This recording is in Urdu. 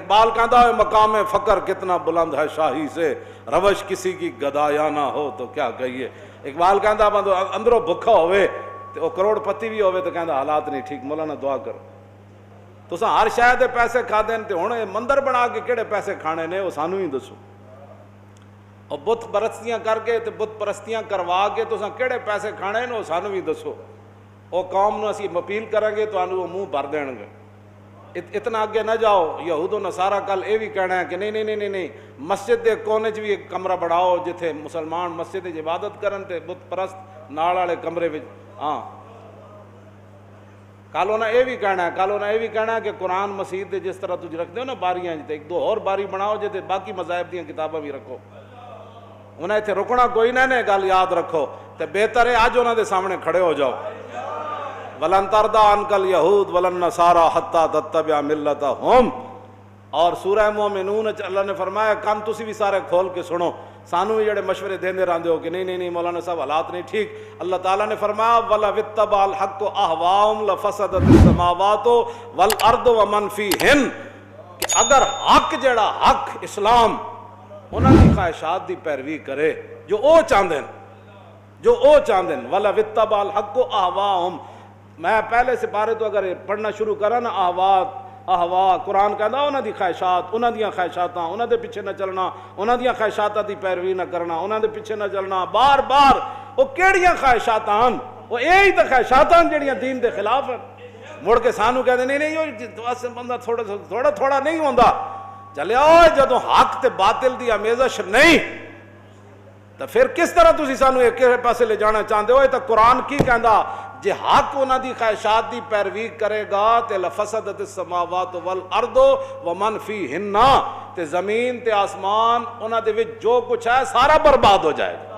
اقبال کہتا ہے مقام فقر کتنا بلند ہے شاہی سے، روش کسی کی گدایا نہ ہو تو کیا کہیے۔ اقبال کہتا بندو اندروں بھکھا ہوئے تو وہ کروڑ پتی بھی ہوئے تو کہتا حالات نہیں ٹھیک، مولانا دعا کرو۔ تو ہر شاید پیسے کھا دیں تو ہوں مندر بنا کے کہڑے پیسے کھانے نے وہ سانو ہی دسو، اور بت پرستیاں کر کے تو بت پرستیاں کروا کے تو کہڑے پیسے کھانے نے وہ سانو بھی دسو۔ وہ قوم نو اسی اپیل کریں گے تو وہ منہ بھر دیں گے۔ اتنا اگے نہ جاؤ، یہود و نصارہ کل یہ بھی کہنا ہے کہ نہیں نہیں نہیں نہیں، مسجد دے کونے چ بھی ایک کمرہ بڑھاؤ جتھے مسلمان مسجد عبادت کرن تے بت پرست نال والے کمرے وچ۔ ہاں کل انہیں یہ بھی کہنا ہے، کل انہیں یہ بھی کہنا ہے کہ قرآن مسجد دے جس طرح تجھ رکھتے ہو نا باریاں جتے، ایک دو اور باری بناؤ جتے باقی مذاہب دیاں کتاباں بھی رکھو۔ انہیں اتنے رکنا کوئی نہ نے، گل یاد رکھو تے بہتر ہے اج انہاں دے سامنے کھڑے ہو جاؤ۔ وَلَن تَرْضَىٰ عَنْكَ الْيَهُودُ وَلَا النَّصَارَىٰ حَتَّىٰ تَتَّبِعَ مِلَّتَهُمْ۔ اور سورہ مومنون اللہ نے فرمایا کان تسی بھی سارے کھول کے سنو، سانو بھی جڑے مشورے دیندے رہندے ہو کہ نہیں نہیں نہیں مولانا صاحب حالات نہیں ٹھیک، اللہ تعالیٰ نے فرمایا وَلَوِ اتَّبَعَ الْحَقُّ أَهْوَاءَهُمْ لَفَسَدَتِ السَّمَاوَاتُ وَالْأَرْضُ وَمَنْ فِيهِنَّ، کہ اگر حق جڑا حق اسلام انہاں دی خواہشات دی پیروی کرے جو او چاہندے جو او چاہندے وَلَوِ اتَّبَعَ الْحَقُّ أَهْوَاءَهُمْ۔ میں پہلے سپارے تو اگر پڑھنا شروع کرا نا احوا قرآن کہنا انہاں دی خواہشات، انہاں دیاں خواہشاتاں، انہاں دے پیچھے نہ چلنا، انہاں دیاں خواہشاتاں دی پیروی نہ کرنا، انہاں دے پیچھے نہ چلنا، بار بار وہ کیڑیاں خواہشاتاں وہ یہی تو خواہشاتاں جڑیاں دین دے خلاف ہیں۔ مڑ کے سانو کہتے نہیں نہیں وہ بندہ تھوڑا تھوڑا نہیں ہوندا، چلے آؤ جدوں حق تے باطل دی آمیزش نہیں تو پھر کس طرح تسی سانو ایک پاسے لے جانا چاہتے ہو؟ یہ تو قرآن کی کہندا جے حق انہاں دی خواہشات دی پیروی کرے گا تے لفسدت السماوات والارض ومن فیہن، تے زمین تے آسمان انہاں دے وچ جو کچھ ہے سارا برباد ہو جائے گا۔